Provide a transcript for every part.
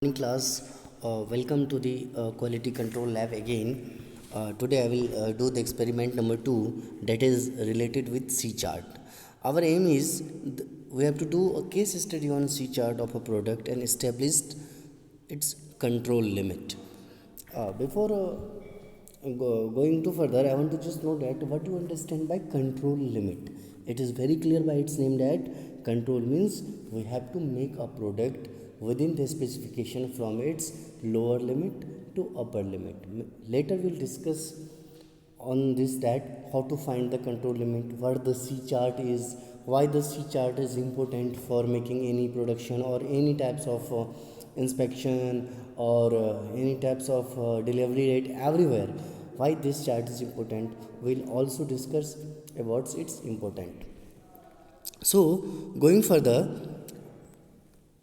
Morning class. Welcome to the quality control lab again. Today I will do the experiment number 2, that is related with C chart. Our aim is we have to do a case study on C chart of a product and establish its control limit. Before going to further, I want to just know that what you understand by control limit. It is very clear by its name that control means we have to make a product within the specification from its lower limit to upper limit. Later we'll discuss on this, that how to find the control limit, what the C chart is, why the C chart is important for making any production or any types of inspection or any types of delivery rate everywhere. Why this chart is important, we'll also discuss about its important. So going further,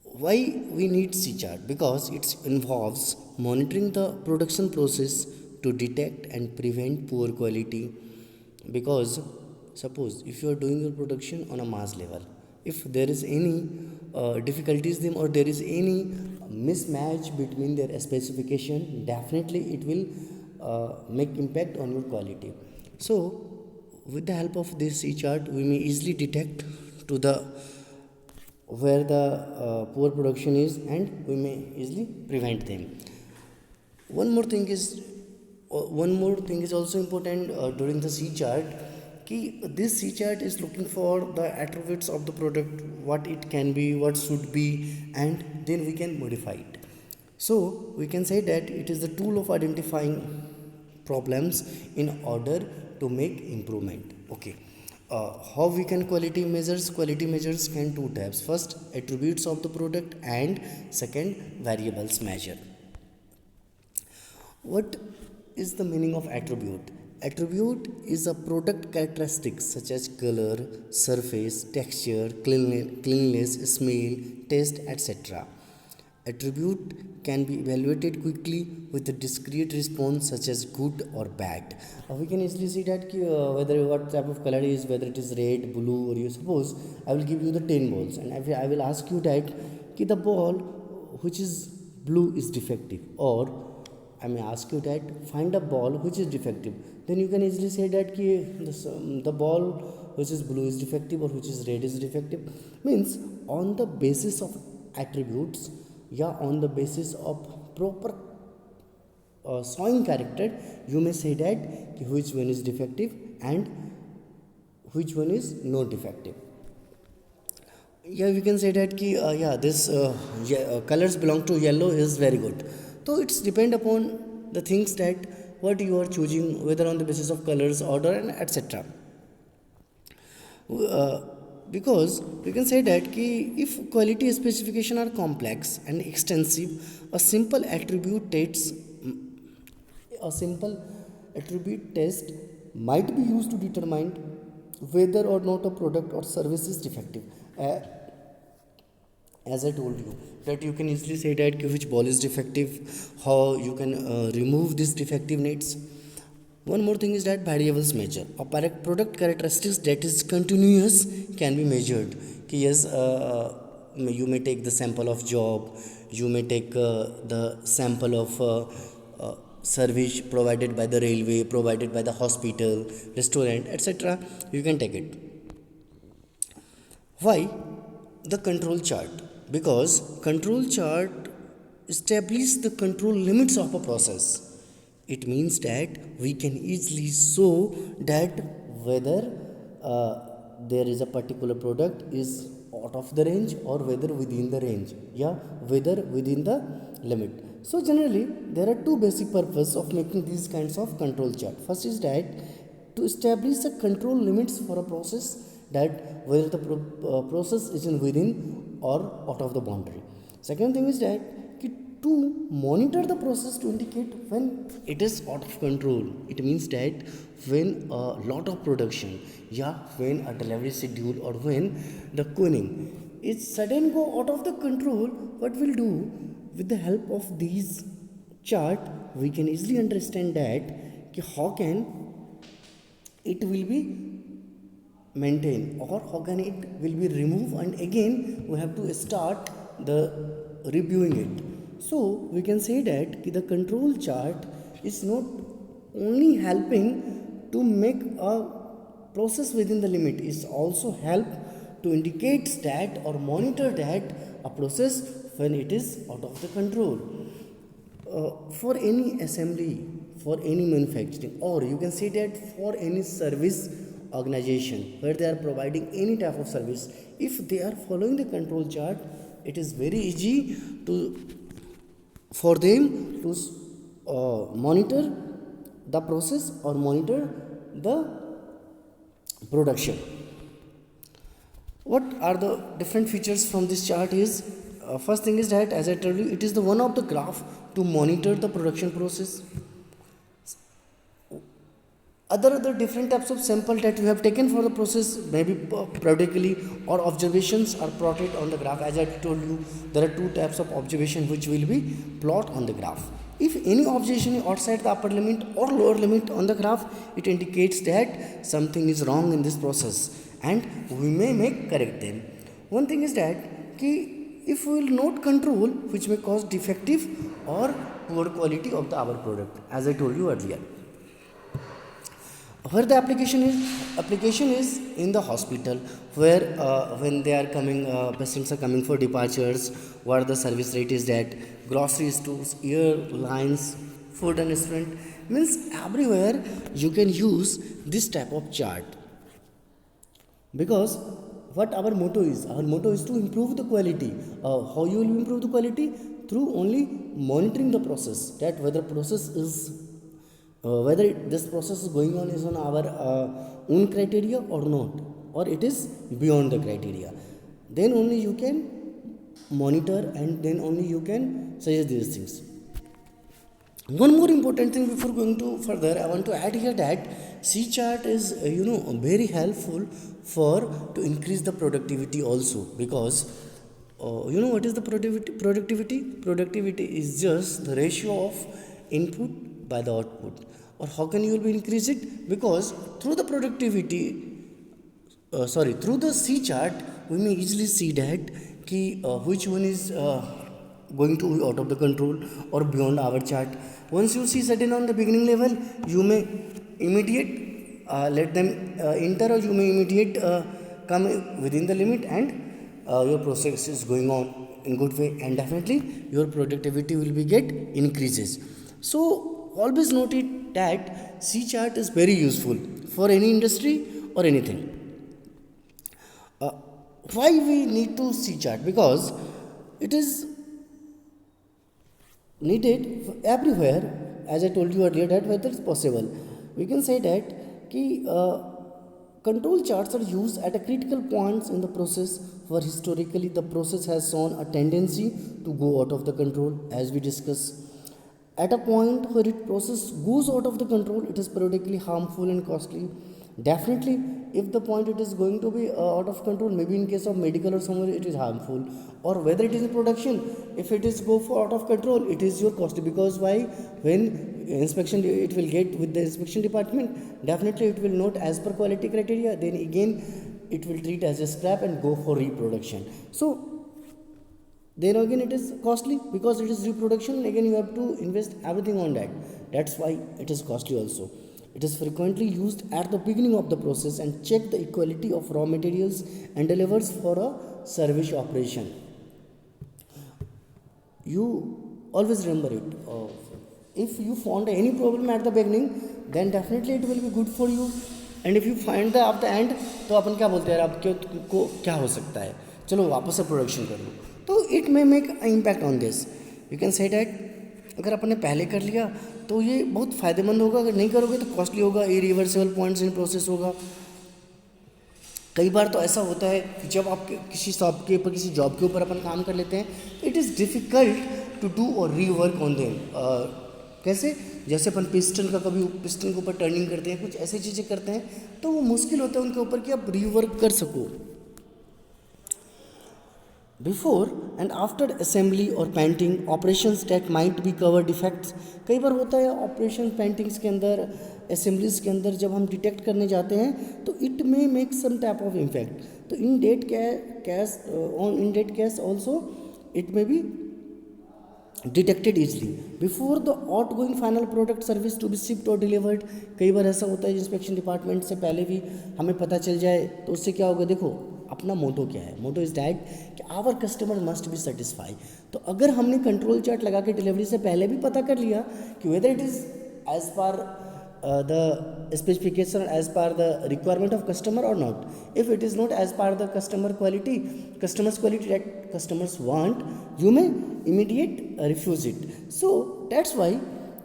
why we need C chart? Because it involves monitoring the production process to detect and prevent poor quality. Because suppose if you are doing your production on a mass level, if there is any difficulties them or there is any mismatch between their specification, definitely it will make impact on your quality. So with the help of this C chart, we may easily detect to the where the poor production is, and we may easily prevent them. One more thing is also important during the C chart. This C chart is looking for the attributes of the product, what it can be, what should be, and then we can modify it. So we can say that it is the tool of identifying problems in order to make improvement. Okay. How we can quality measures can two types: first, attributes of the product, and second, variables measure. What is the meaning of attribute? Attribute is a product characteristics such as color, surface, texture, cleanliness, smell, taste, etc. Attribute can be evaluated quickly with a discrete response such as good or bad. We can easily see that whether what type of color is, whether it is red, blue, or you suppose I will give you the 10 balls and I will ask you that the ball which is blue is defective, or I may ask you that find a ball which is defective. Then you can easily say that the ball which is blue is defective or which is red is defective. Means on the basis of attributes, on the basis of proper showing character, you may say that which one is defective and which one is not defective. We can say that this colors belong to yellow is very good. So it's depend upon the things that what you are choosing, whether on the basis of colors, order, and etc. Because we can say that if quality specification are complex and extensive, a simple attribute test might be used to determine whether or not a product or service is defective. As I told you that you can easily say that which ball is defective, how you can remove this defective needs. One more thing is that variables measure. A product characteristics that is continuous can be measured. Yes, you may take the sample of job, you may take the sample of service provided by the railway, provided by the hospital, restaurant, etc. You can take it. Why the control chart? Because control chart establish the control limits of a process. It means that we can easily show that whether there is a particular product is out of the range or whether within the range, whether within the limit. So generally there are two basic purposes of making these kinds of control chart. First is that to establish the control limits for a process, that whether the process is in within or out of the boundary. Second thing is that to monitor the process to indicate when it is out of control. It means that when a lot of production, when a delivery schedule or when the queuing is sudden go out of the control, what we'll do with the help of these chart, we can easily understand that how can it will be maintained or how can it will be removed, and again we have to start the reviewing it. So we can say that the control chart is not only helping to make a process within the limit, is also help to indicate that or monitor that a process when it is out of the control. For any assembly, for any manufacturing, or you can say that for any service organization where they are providing any type of service, if they are following the control chart, it is very easy to for them to monitor the process or monitor the production. What are the different features from this chart is, first thing is that, as I told you, it is the one of the graph to monitor the production process. Other different types of sample that you have taken for the process, maybe periodically or observations are plotted on the graph. As I told you, there are two types of observation which will be plot on the graph. If any observation is outside the upper limit or lower limit on the graph, it indicates that something is wrong in this process and we may make correct them. One thing is that if we will not control, which may cause defective or poor quality of our product, as I told you earlier. Where the application is in the hospital, where when they are coming, patients are coming for departures, what the service rate is, that grocery stores, airlines, food and restaurant, means everywhere you can use this type of chart. Because what our motto is to improve the quality. How you will improve the quality? Through only monitoring the process, that whether process is this process is going on is on our own criteria or not, or it is beyond the criteria. Then only you can monitor and then only you can suggest these things. One more important thing before going to further, I want to add here that C chart is very helpful for to increase the productivity also, because what is the productivity is just the ratio of input by the output. Or how can you will be increase it? Because through the through the C chart, we may easily see that which one is going to be out of the control or beyond our chart. Once you see certain on the beginning level, you may immediate let them enter, or you may immediate come within the limit, and your process is going on in good way, and definitely your productivity will be get increases. So always note it that C chart is very useful for any industry or anything. Why we need to C chart? Because it is needed everywhere, as I told you earlier, that whether it's possible. We can say that control charts are used at a critical points in the process where historically the process has shown a tendency to go out of the control, as we discussed. At a point where it process goes out of the control, it is periodically harmful and costly. Definitely, if the point it is going to be out of control, maybe in case of medical or somewhere it is harmful, or whether it is in production, if it is go for out of control, it is your costly. Because why? When inspection it will get with the inspection department, definitely it will not as per quality criteria. Then again, it will treat as a scrap and go for reproduction. So then again it is costly, because it is reproduction. Again you have to invest everything on that. That's why it is costly also. It is frequently used at the beginning of the process and check the equality of raw materials and delivers for a service operation. You always remember it. If you found any problem at the beginning, then definitely it will be good for you. And if you find the at the end, तो अपन क्या बोलते हैं, अब को क्या हो सकता है, चलो वापस से प्रोडक्शन कर लो. तो it may make impact on this. You can say that अगर अपन ने पहले कर लिया तो ये बहुत फ़ायदेमंद होगा, अगर नहीं करोगे तो कॉस्टली होगा, इरिवर्सिबल पॉइंट्स इन प्रोसेस होगा. कई बार तो ऐसा होता है कि जब आप किसी शॉप के ऊपर किसी जॉब के ऊपर अपन काम कर लेते हैं, it is difficult to do और रीवर्क ऑन देम. कैसे? जैसे अपन पिस्टन का कभी पिस्टन के ऊपर टर्निंग करते हैं, कुछ ऐसी चीज़ें करते हैं, तो वो मुश्किल होता है उनके ऊपर कि आप रीवर्क कर सको. बिफोर एंड आफ्टर असेंबली और painting operations that might be cover defects. कई बार होता है ऑपरेशन पेंटिंग्स के अंदर, असेंबलीज के अंदर जब हम डिटेक्ट करने जाते हैं तो it may make some type of impact. तो in that case also it may be detected easily before the outgoing final product service to be shipped और डिलीवर्ड। कई बार ऐसा होता है इंस्पेक्शन डिपार्टमेंट से पहले भी हमें पता चल जाए, तो उससे क्या होगा, देखो अपना मोटो क्या है, मोटो इज दैट कि our customer must be satisfy. तो अगर हमने कंट्रोल चार्ट लगा के डिलीवरी से पहले भी पता कर लिया कि whether it is as per the specification as per the requirement of customer or not. If it is not as per the customer's quality that customers want, you may immediate refuse it. So that's why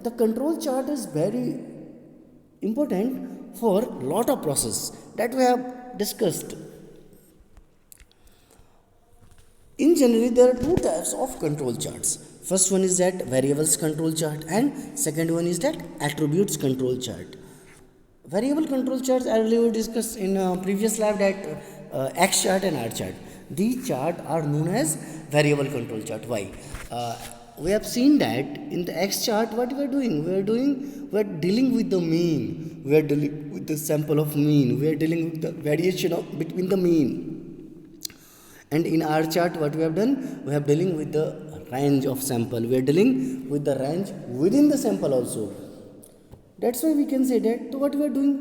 the control chart is very important for lot of process that we have discussed. In general, there are two types of control charts. First one is that variables control chart, and second one is that attributes control chart. Variable control charts, as we discussed in previous lab, that X chart and R chart. These chart are known as variable control chart. Why? We have seen that in the X chart, what we are doing? We are dealing with the mean. We are dealing with the sample of mean. We are dealing with the variation of between the mean. And in our chart, what we have done, we have dealing with the range of sample. We are dealing with the range within the sample also. That's why we can say that. So what we are doing,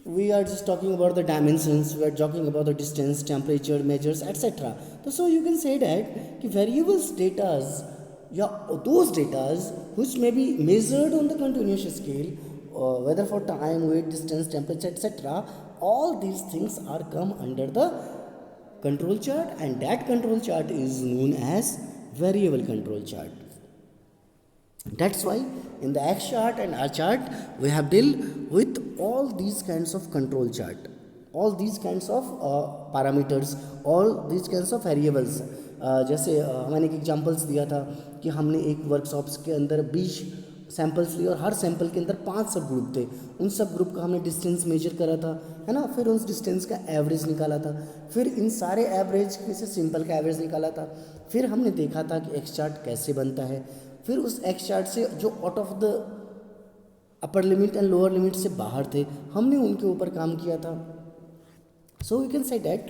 we are just talking about the dimensions. We are talking about the distance, temperature, measures, etc. So you can say that variables datas, yeah, those datas which may be measured on the continuous scale, whether for time, weight, distance, temperature, etc. All these things are come under the control chart, and that control chart is known as variable control chart. That's why in the X chart and R chart we have deal with all these kinds of control chart, all these kinds of parameters, all these kinds of variables. जैसे मैंने एक examples दिया था कि हमने एक workshops के अंदर 20 सैम्पल्स लिए और हर सैम्पल के अंदर 5 सब ग्रुप थे। उन सब ग्रुप का हमने डिस्टेंस मेजर करा था, है ना, फिर उस डिस्टेंस का एवरेज निकाला था, फिर इन सारे एवरेज में से सिंपल का एवरेज निकाला था, फिर हमने देखा था कि एक्स चार्ट कैसे बनता है, फिर उस एक्स चार्ट से जो out of the upper limit and lower limit से बाहर थे हमने उनके ऊपर काम किया था. So we can say that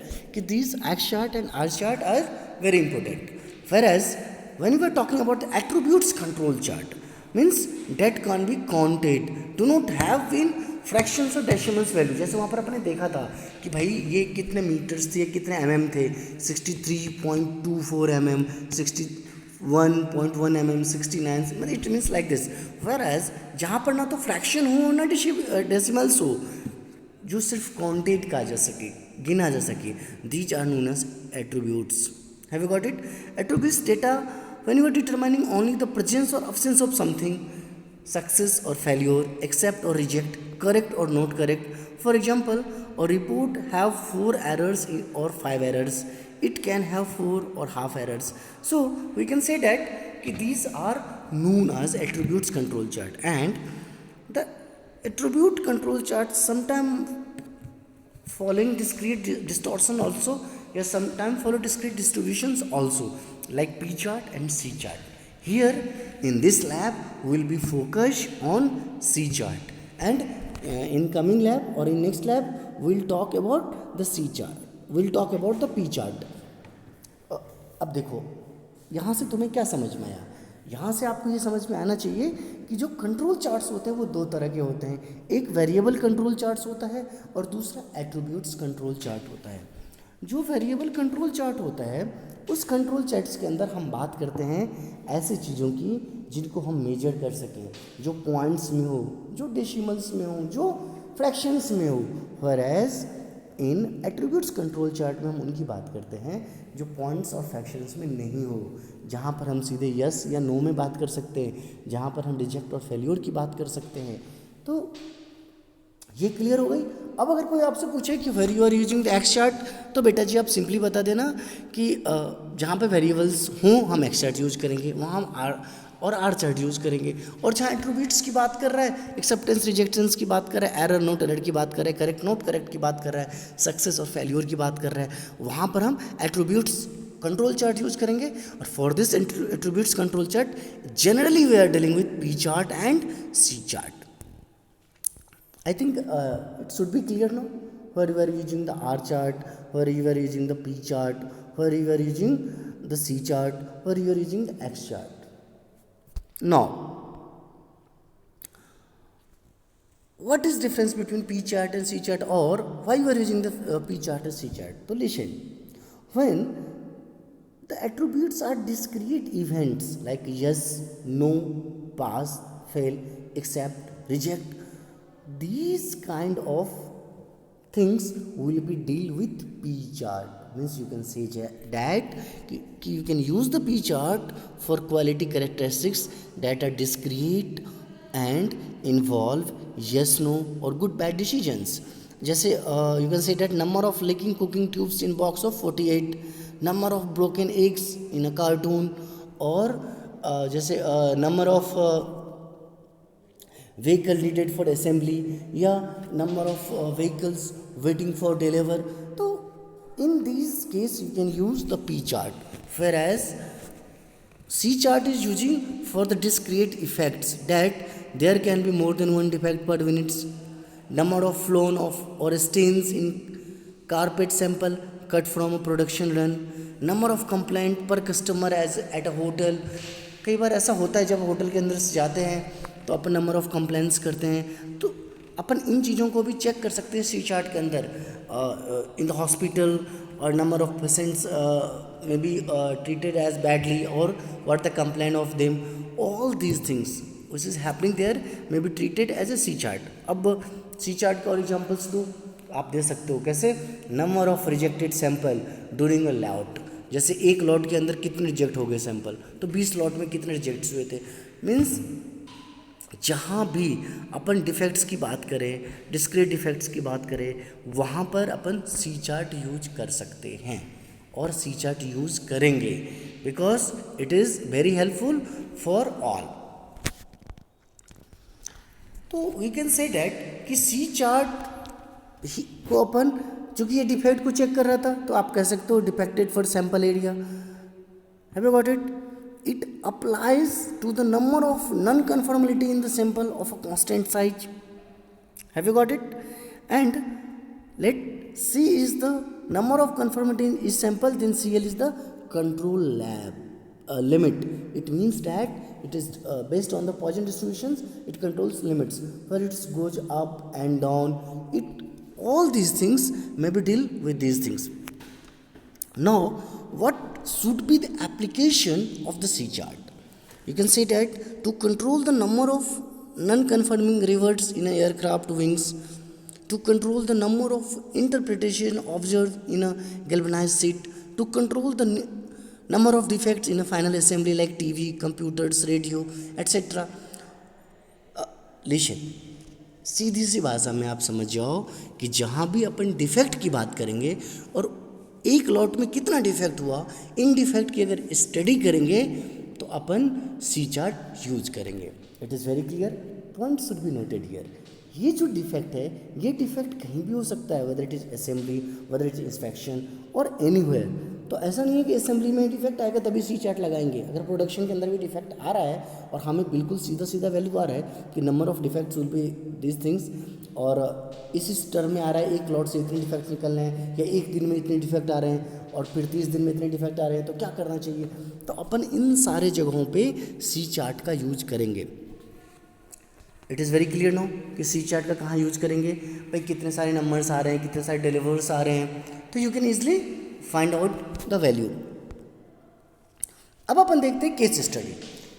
these X chart and R chart are very important. Whereas when we are talking about the attributes control chart, means that can be counted, do not have in fractions or decimals value. जैसे वहाँ पर अपने देखा था कि भाई ये कितने मीटर्स थे, कितने mm थे, 63.24 mm, 61.1 mm, 69, मतलब it means like this. Whereas जहाँ पर ना तो फ्रैक्शन हो ना डेसिमल्स हो, जो सिर्फ काउंटेड का जा सके, गिना जा सके, these are known as attributes. Have you got it? Attributes data when you are determining only the presence और absence of something, success or failure, accept or reject, correct or not correct. For example, a report have 4 errors or 5 errors. It can have 4 or half errors. So we can say that these are known as attributes control chart. And the attribute control chart sometimes following discrete distortion also, या sometimes follow discrete distributions also, like P chart and C chart. Here in this lab we will be focused on C chart, and in coming lab or in next lab we will talk about the C chart, we will talk about the P chart. अब देखो यहाँ से तुम्हें क्या समझ में आया? यहाँ से आपको ये समझ में आना चाहिए कि जो कंट्रोल चार्ट्स होते हैं वो 2 तरह के होते हैं. एक वेरिएबल कंट्रोल चार्ट्स होता है और दूसरा एट्रीब्यूट्स कंट्रोल चार्ट होता है. जो वेरिएबल कंट्रोल चार्ट होता है उस कंट्रोल चार्ट्स के अंदर हम बात करते हैं ऐसी चीज़ों की जिनको हम मेजर कर सकें, जो पॉइंट्स में हो, जो डेसिमल्स में हो, जो फ्रैक्शंस में हो. व्हेयरएज इन एट्रीब्यूट्स कंट्रोल चार्ट में हम उनकी बात करते हैं जो पॉइंट्स और फ्रैक्शंस में नहीं हो, जहाँ पर हम सीधे यस या नो में बात कर सकते हैं, जहाँ पर हम रिजेक्ट और फेल्योर की बात कर सकते हैं. तो ये क्लियर हो गई. अब अगर कोई आपसे पूछे कि where you are using the X chart, तो बेटा जी आप सिंपली बता देना कि जहाँ पे वेरिएबल्स हों हम एक्स चार्ट यूज़ करेंगे, वहाँ हम आर चार्ट यूज़ करेंगे. और जहाँ एट्रीब्यूट्स की बात कर रहा है, एक्सेप्टेंस रिजेक्शंस की बात कर रहा है, एरर नोट एरर की बात कर रहा है, करेक्ट नोट करेक्ट की बात कर रहा है, सक्सेस और फेल्योर की बात कर रहा है, वहाँ पर हम एट्रीब्यूट्स कंट्रोल चार्ट यूज करेंगे. और for this attributes control chart generally we are dealing with P chart and C chart. I think it should be clear now where you are using the R chart, where you are using the P chart, where you are using the C chart, where you are using the X chart. Now, what is difference between P chart and C chart, or why you are using the P chart and C chart? So listen, when the attributes are discrete events like yes, no, pass, fail, accept, reject, these kind of things will be deal with P chart. Means you can say that you can use the P chart for quality characteristics that are discrete and involve yes, no और good bad decisions. जैसे you can say that number of leaking cooking tubes in box of 48, number of broken eggs in a cartoon, और जैसे number of vehicle needed for assembly या number of vehicles waiting for deliver. तो in these case you can use the P chart, whereas C chart is using for the discrete effects that there can be more than one defect per minute, number of flown of or stains in carpet sample cut from a production run, number of complaint per customer as at a hotel. कई बार ऐसा होता है जब hotel के अंदर से जाते हैं तो अपन नंबर ऑफ़ कंप्लेंट्स करते हैं, तो अपन इन चीज़ों को भी चेक कर सकते हैं सी चार्ट के अंदर. इन द हॉस्पिटल और number of patients may be treated as badly or what the complaint of them, all these things which is happening there may be treated as a C chart. अब C chart का और examples दूँ आप दे सकते हो कैसे, number of rejected sample during a lot, जैसे एक लॉट के अंदर कितने रिजेक्ट हो गए सैंपल, तो 20 लॉट में कितने रिजेक्ट्स हुए थे. मीन्स जहाँ भी अपन डिफेक्ट्स की बात करें, डिस्क्रीट डिफेक्ट्स की बात करें, वहाँ पर अपन सी चार्ट यूज कर सकते हैं और सी चार्ट यूज करेंगे because it is very helpful for all. तो वी कैन से डैट कि सी चार्ट को अपन, चूँकि ये डिफेक्ट को चेक कर रहा था तो आप कह सकते हो defected for sample area. Have you got it? It applies to the number of non-conformity in the sample of a constant size. Have you got it? And let C is the number of conformity in each sample, then CL is the control limit. It means that it is based on the Poisson distributions. It controls limits where it goes up and down. It all these things may be deal with these things. Now, what should be the application of the C chart? You can say that to control the number of non-conforming rivets in an aircraft wings, to control the number of interpretation observed in a galvanized sheet, to control the number of defects in a final assembly like TV, computers, radio, etc. Listen, सीधी सी भाषा में आप समझ जाओ कि जहाँ भी अपन defect की बात करेंगे और एक लॉट में कितना डिफेक्ट हुआ, इन डिफेक्ट की अगर स्टडी करेंगे तो अपन सी चार्ट यूज करेंगे. It is very clear, point should be noted here. ये जो डिफेक्ट है ये डिफेक्ट कहीं भी हो सकता है, weather it is assembly, whether it is inspection और एनीवेयर. तो ऐसा नहीं है कि असेंबली में डिफेक्ट आएगा तभी सी चार्ट लगाएंगे. अगर प्रोडक्शन के अंदर भी डिफेक्ट आ रहा है और हमें बिल्कुल सीधा सीधा वैल्यू आ रहा है कि number of defects will be this things, और इस टर्म में आ रहा है एक लॉट से इतने डिफेक्ट निकल रहे हैं या एक दिन में इतने डिफेक्ट आ रहे हैं और फिर 30 दिन में इतने डिफेक्ट आ रहे हैं, तो क्या करना चाहिए. तो अपन इन सारे जगहों पे सी चार्ट का यूज करेंगे. It is very clear no कि सी चार्ट का कहाँ यूज करेंगे. भाई कितने सारे नंबर्स आ रहे हैं, कितने सारे डिलीवर्स आ रहे हैं, तो you can easily find out the value. अब अपन देखते हैं case study.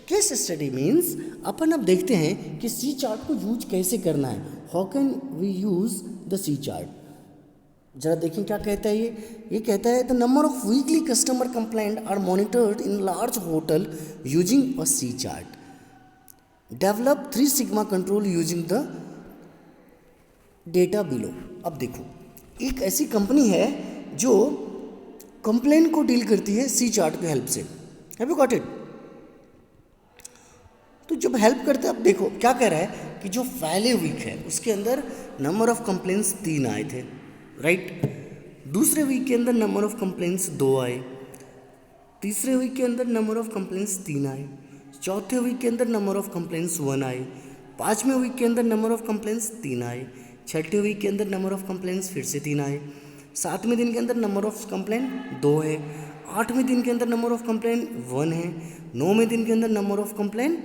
Case study means अपन अब देखते हैं कि सी चार्ट को यूज कैसे करना है. How can we use the C chart. जरा देखें क्या कहता है ये कहता है the number of weekly customer complaint are monitored in large hotel using a C chart. Develop 3 sigma control using the data below. अब देखो एक ऐसी कंपनी है जो कंप्लेंट को डील करती है सी चार्ट की हेल्प से. Have you got it? तो जब हेल्प करते हैं, अब देखो क्या कह रहा है कि जो पहले वीक है उसके अंदर नंबर ऑफ कंप्लेंट्स 3 आए थे, राइट. दूसरे वीक के अंदर नंबर ऑफ कंप्लेंट्स 2 आए. तीसरे वीक के अंदर नंबर ऑफ कंप्लेंट्स 3 आए. चौथे वीक के अंदर नंबर ऑफ कंप्लेंट्स 1 आए. पाँचवें वीक के अंदर नंबर ऑफ कंप्लेंट्स 3 आए. छठे वीक के अंदर नंबर ऑफ कंप्लेंट्स फिर से 3 आए. सातवें दिन के अंदर नंबर ऑफ कंप्लेंट 2 है. आठवें दिन के अंदर नंबर ऑफ कंप्लेंट 1 है. नौवें दिन के अंदर नंबर ऑफ कंप्लेंट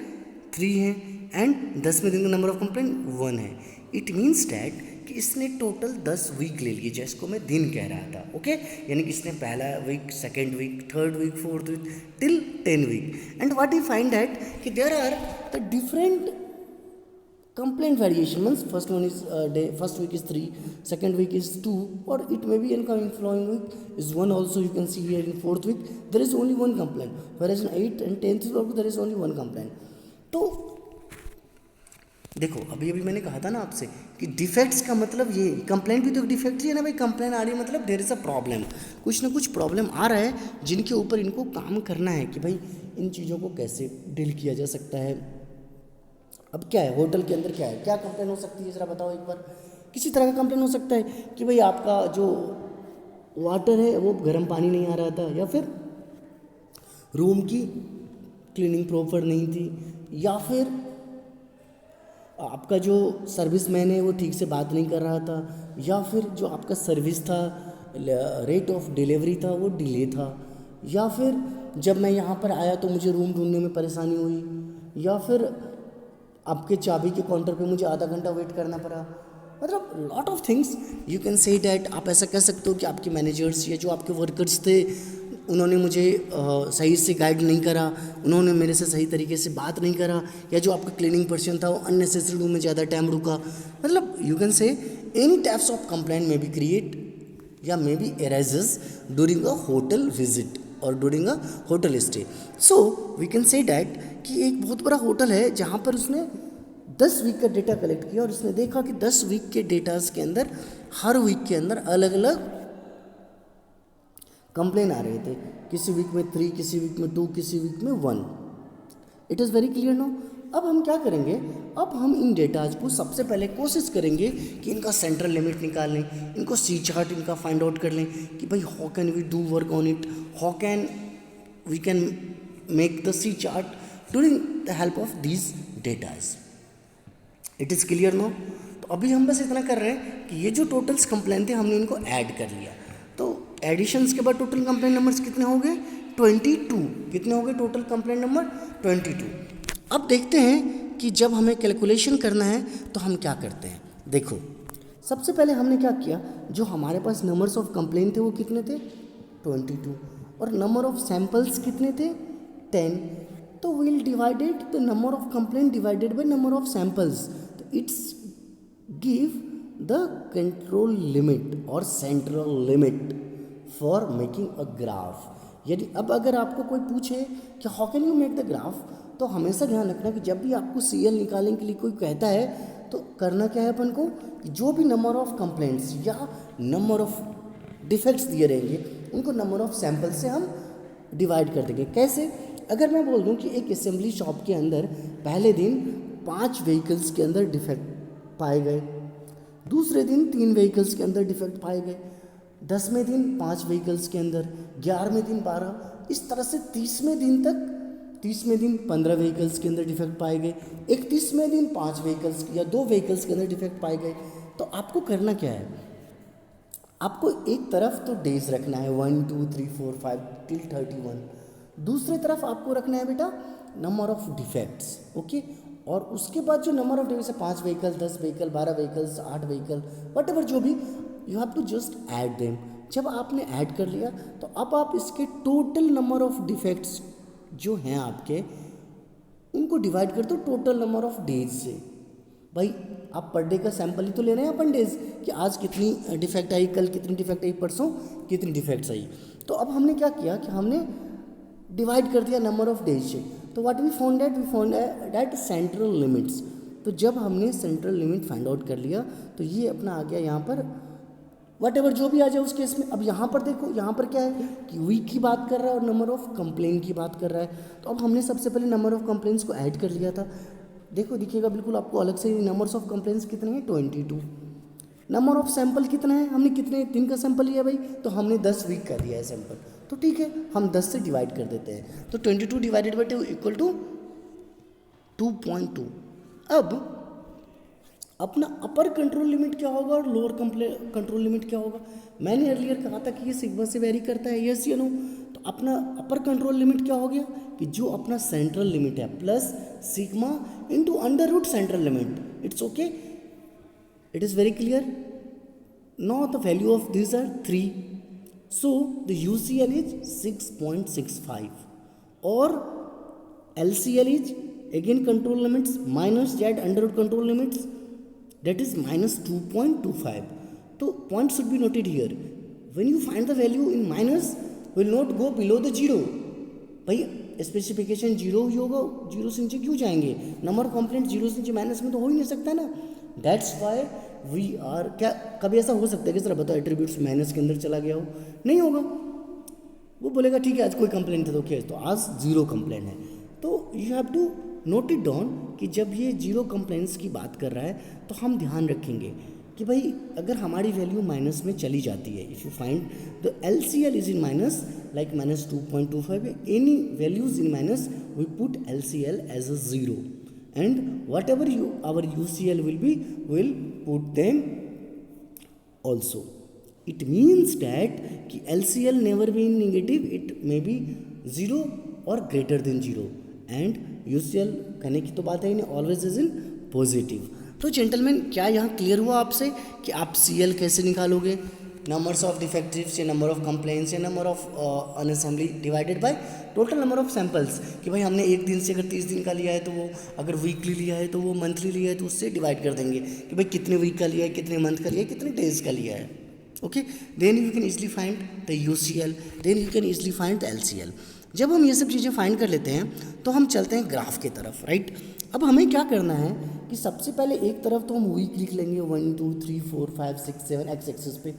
3 है एंड 10वें दिन का नंबर ऑफ कंप्लेन 1 है। इट मीन्स डैट कि इसने टोटल 10 वीक ले लिए, जिसको मैं दिन कह रहा था। ओके, यानी कि इसने पहला week, second week, third week, fourth week till 10 week. And what you find that कि there are the different complaint variation. Means first one is first week is 3, second week is 2, or it may be incoming following week is 1 also. You can see here in fourth week there is only one complaint, whereas in 8th and 10th week there is only one complaint. तो देखो अभी मैंने कहा था ना आपसे कि defects का मतलब ये, कंप्लेंट भी तो डिफेक्ट ही है ना भाई। कंप्लेंट आ रही है मतलब देयर इज़ अ प्रॉब्लम, कुछ ना कुछ प्रॉब्लम आ रहा है जिनके ऊपर इनको काम करना है कि भाई इन चीज़ों को कैसे डील किया जा सकता है। अब क्या है होटल के अंदर, क्या है, क्या कंप्लेन हो सकती है ज़रा बताओ एक बार। किसी तरह का कंप्लेन हो सकता है कि भाई आपका जो वाटर है वो गर्म पानी नहीं आ रहा था, या फिर रूम की क्लीनिंग प्रॉपर नहीं थी, या फिर आपका जो सर्विस मैन है वो ठीक से बात नहीं कर रहा था, या फिर जो आपका सर्विस था, रेट ऑफ डिलीवरी था वो डिले था, या फिर जब मैं यहाँ पर आया तो मुझे रूम ढूंढने में परेशानी हुई, या फिर आपके चाबी के काउंटर पे मुझे आधा घंटा वेट करना पड़ा। मतलब lot of things you can say that. आप ऐसा कह सकते हो कि आपके मैनेजर्स या जो आपके वर्कर्स थे उन्होंने मुझे सही से गाइड नहीं करा, उन्होंने मेरे से सही तरीके से बात नहीं करा, या जो आपका क्लीनिंग पर्सन था वो अननेसेसरी रूम में ज़्यादा टाइम रुका। मतलब you can say any types of complaint may be create या may be arises during a hotel visit और during a hotel stay. So we can say that कि एक बहुत बड़ा होटल है जहाँ पर उसने 10 वीक का डेटा कलेक्ट किया और उसने देखा कि 10 वीक के डेटाज के अंदर हर वीक के अंदर अलग अलग कंप्लेन आ रहे थे। किसी वीक में 3, किसी वीक में 2, किसी वीक में 1। It is very clear no. अब हम क्या करेंगे, अब हम इन डेटाज को सबसे पहले कोशिश करेंगे कि इनका सेंट्रल लिमिट निकाल लें, इनको सी चार्ट इनका फाइंड आउट कर लें कि भाई how can we do work on it, how can we can make the C chart during the help of these datas. It is clear no. तो अभी हम बस इतना कर रहे हैं कि ये जो टोटल्स कंप्लेन थे हमने इनको ऐड कर लिया। तो एडिशंस के बाद टोटल कंप्लेन नंबर्स कितने हो गए, 22। कितने हो गए टोटल कंप्लेन नंबर, 22। अब देखते हैं कि जब हमें कैलकुलेशन करना है तो हम क्या करते हैं। देखो सबसे पहले हमने क्या किया, जो हमारे पास नंबर्स ऑफ कंप्लेन थे वो कितने थे, 22, और नंबर ऑफ सैंपल्स कितने थे, 10। तो will divided the number of complain divided by number of samples. तो it's give the control limit और central limit for making a graph. यदि अब अगर आपको कोई पूछे कि how can you make the graph, तो हमेशा ध्यान रखना कि जब भी आपको CL निकालने के लिए कोई कहता है तो करना क्या है अपन को, कि जो भी नंबर ऑफ कंप्लेंट्स या नंबर ऑफ डिफेक्ट्स दिए रहेंगे उनको नंबर ऑफ सैंपल से हम डिवाइड कर देंगे। कैसे, अगर मैं बोल दूं कि एक असेंबली शॉप के अंदर पहले दिन 5 व्हीकल्स के अंदर डिफेक्ट पाए गए, दूसरे दिन 3 व्हीकल्स के अंदर डिफेक्ट पाए गए, 10वें दिन 5 व्हीकल्स के अंदर, 11वें दिन 12, इस तरह से 30वें दिन तक, 30वें दिन 15 व्हीकल्स के अंदर डिफेक्ट पाए गए, 31वें दिन 5 व्हीकल्स या 2 व्हीकल्स के अंदर डिफेक्ट पाए गए। तो आपको करना क्या है, आपको एक तरफ तो डेज रखना है 1 2 3 4 5 टिल 31, दूसरी तरफ आपको रखना है बेटा नंबर ऑफ डिफेक्ट्स। ओके, और उसके बाद जो नंबर ऑफ डिफेक्ट्स है 5 vehicle, 10 vehicle, 12 vehicles, 8 vehicle, whatever जो भी, you have to just add them. जब आपने ऐड कर लिया तो अब आप इसके टोटल नंबर ऑफ डिफेक्ट्स जो हैं आपके उनको डिवाइड कर दो टोटल नंबर ऑफ डेज से। भाई आप पर डे का सैंपल ही तो ले रहे हैं अपन डेज, कि आज कितनी डिफेक्ट आई, कल कितनी डिफेक्ट आई, परसों कितनी डिफेक्ट्स आई। तो अब हमने क्या किया कि हमने डिवाइड कर दिया नंबर ऑफ डेज से। तो what we found that central limits. तो जब हमने सेंट्रल लिमिट फाइंड आउट कर लिया तो ये अपना आ गया यहाँ पर वट एवर जो भी आ जाए उस केस में। अब यहाँ पर देखो, यहाँ पर क्या है कि वीक की बात कर रहा है और नंबर ऑफ कंप्लेन की बात कर रहा है। तो अब हमने सबसे पहले नंबर ऑफ कंप्लेंट्स को ऐड कर लिया था। देखो दिखेगा बिल्कुल आपको अलग से, नंबर्स ऑफ कंप्लेंट्स कितने हैं, 22। नंबर ऑफ सैंपल कितना है, हमने कितने दिन का सैंपल लिया भाई, तो हमने 10 वीक का दिया है सैंपल। तो ठीक है, हम 10 से डिवाइड कर देते हैं। तो 22 डिवाइडेड बाई 2 इक्वल टू 2.2। अब अपना अपर कंट्रोल लिमिट क्या होगा और लोअर कंट्रोल लिमिट क्या होगा। मैंने अर्लियर कहा था कि ये सिग्मा से वेरी करता है, यस या नो। तो अपना अपर कंट्रोल लिमिट क्या हो गया कि जो अपना सेंट्रल लिमिट है plus sigma into under root central limit. It's okay, it is very clear. Now the value of this are 3. So the UCL is 6.65 और LCL is again control limits minus z under root control limits, that is minus 2.25. So point should be noted here. When you find the value in minus, will not go below the 0. भाई specification 0 ही होगा, 0 से नीचे क्यों जाएंगे? Number of complaint 0 से नीचे minus में तो हो ही नहीं सकता ना. दैट्स वाई वी आर, क्या कभी ऐसा हो सकता है कि सर बताओ एट्रीब्यूट्स माइनस के अंदर चला गया हो? नहीं होगा. वो बोलेगा ठीक है आज कोई कंप्लेंट है तो क्या है, तो आज 0 कंप्लेंट है. तो you have to note it down कि जब ये 0 कंप्लेंट्स की बात कर रहा है तो हम ध्यान रखेंगे कि भाई अगर हमारी वैल्यू माइनस में चली जाती है, if you find the LCL is in minus like minus 2.25, any values in minus we put LCL as a 0 and whatever our UCL will be will put them also. It means that कि LCL never be in negative, it may be 0 और greater than 0 and UCL कहने की तो बात है ही नहीं, always is in positive. तो gentleman क्या यहाँ क्लियर हुआ आपसे कि आप CL कैसे निकालोगे? नंबर्स ऑफ डिफेक्टिव्स या नंबर ऑफ कंप्लेंट्स या number of unassembly divided by total number of samples. कि भाई हमने एक दिन से अगर 30 दिन का लिया है तो वो, अगर वीकली लिया है तो वो मंथली लिया है तो उससे डिवाइड कर देंगे कि भाई कितने वीक का लिया है, कितने मंथ का लिया है, कितने डेज का लिया है. Okay, then you can easily find the UCL, then you can easily find the LCL. जब हम ये सब चीज़ें फाइंड कर लेते हैं तो हम चलते हैं ग्राफ की तरफ, राइट. अब हमें क्या करना है कि सबसे पहले एक तरफ तो हम वीक लिख लेंगे 1 2 3 4 5 6 7 एक्स एक्सिस पे,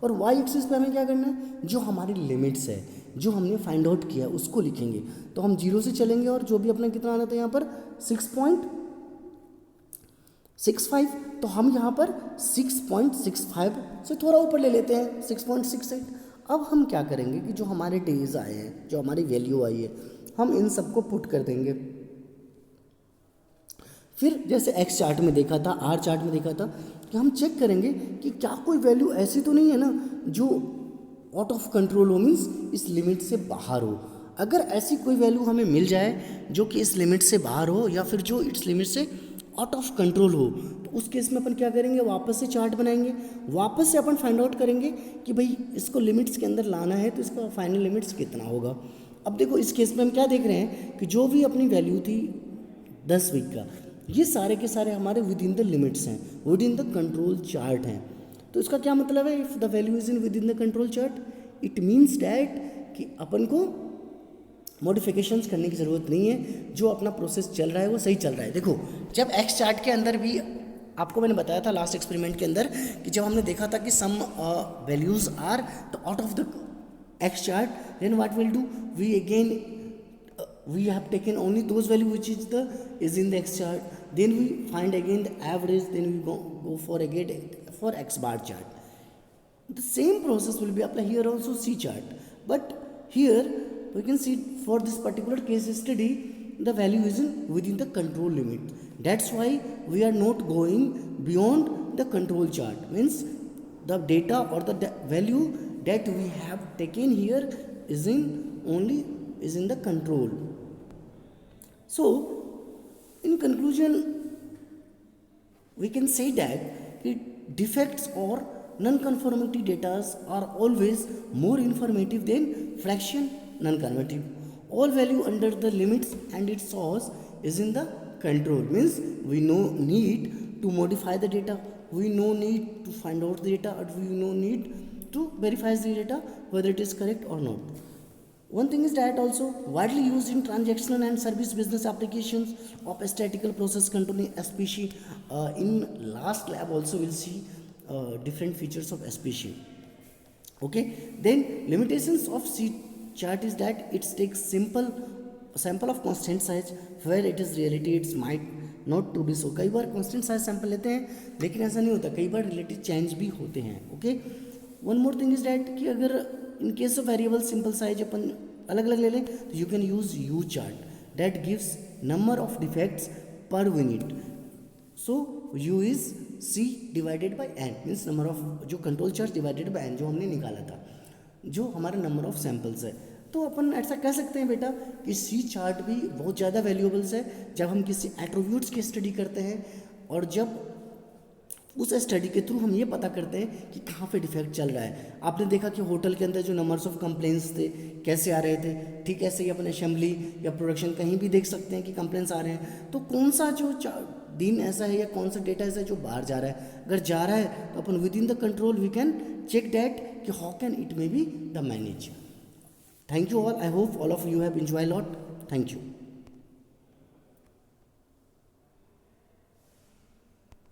और वाई एक्सिस पे हमें क्या करना है, जो हमारी लिमिट्स है जो हमने फाइंड आउट किया है उसको लिखेंगे. तो हम 0 से चलेंगे और जो भी अपना कितना आना था यहाँ पर 6.65, तो हम यहाँ पर 6.65 से थोड़ा ऊपर ले लेते हैं 6.68. अब हम क्या करेंगे कि जो हमारे डेज आए हैं, जो हमारी वैल्यू आई है, हम इन सबको पुट कर देंगे. फिर जैसे एक्स चार्ट में देखा था, आर चार्ट में देखा था, कि हम चेक करेंगे कि क्या कोई वैल्यू ऐसी तो नहीं है ना जो आउट ऑफ कंट्रोल हो, मीन्स इस लिमिट से बाहर हो. अगर ऐसी कोई वैल्यू हमें मिल जाए जो कि इस लिमिट से बाहर हो या फिर जो इस लिमिट से आउट ऑफ कंट्रोल हो, तो उस केस में अपन क्या करेंगे, वापस से चार्ट बनाएंगे, वापस से अपन फाइंड आउट करेंगे कि भाई इसको लिमिट्स के अंदर लाना है तो इसका फाइनल लिमिट्स कितना होगा. अब देखो इस केस में हम क्या देख रहे हैं कि जो भी अपनी वैल्यू थी 10 वीक का, ये सारे के सारे हमारे विद इन द लिमिट्स हैं, with in the control chart हैं. तो इसका क्या मतलब है, if the value is in with in the control chart, it means that कि अपन को मॉडिफिकेशंस करने की ज़रूरत नहीं है, जो अपना प्रोसेस चल रहा है वो सही चल रहा है. देखो जब एक्स चार्ट के अंदर भी आपको मैंने बताया था लास्ट एक्सपेरिमेंट के अंदर कि जब हमने देखा था कि some values are the out of the X chart, then what will do, we again we have taken only those value which is in the x chart, then we find again the average, then we go for again for x bar chart. The same process will be applied here also C chart, but here we can see for this particular case study the value is within the control limit. That's why we are not going beyond the control chart, means the data or the value that we have taken here is in the control. So in conclusion we can say that defects or non-conformity data are always more informative than fraction non-conformity. All value under the limits and its source is in the control, means we no need to modify the data, we no need to find out the data, or we no need to verify the data whether it is correct or not. One thing is that also widely used in transactional and service business applications of statistical process control, especially in last lab also we'll see different features of SPC. Okay, then limitations of C chart is that it takes sample of constant size where it is reality it's might not to be so. कई बार constant size sample लेते हैं लेकिन ऐसा नहीं होता, कई बार relative change भी होते हैं. Okay, one more thing is that कि अगर in case of variable simple size अपन अलग अलग ले लें तो you can use U chart that gives number of defects per unit. So U is C divided by N, means number of जो control charge divided by N जो हमने निकाला था, जो हमारा number of samples है. तो अपन ऐसा कह सकते हैं बेटा कि सी चार्ट भी बहुत ज़्यादा वैल्यूएबल्स है जब हम किसी एट्रीब्यूट्स की स्टडी करते हैं, और जब उस स्टडी के थ्रू हम ये पता करते हैं कि कहाँ पे डिफेक्ट चल रहा है। आपने देखा कि होटल के अंदर जो नंबर्स ऑफ कंप्लेंट्स थे कैसे आ रहे थे, ठीक ऐसे ही अपन असेंबली या प्रोडक्शन कहीं भी देख सकते हैं कि कंप्लेंट्स आ रहे हैं। तो कौन सा जो दिन ऐसा है या कौन सा डेटा ऐसा है जो बाहर जा रहा है, अगर जा रहा है तो अपन with in the control we can check that कि how can it may be the manage. Thank you all, I hope all of you have enjoy lot, thank you.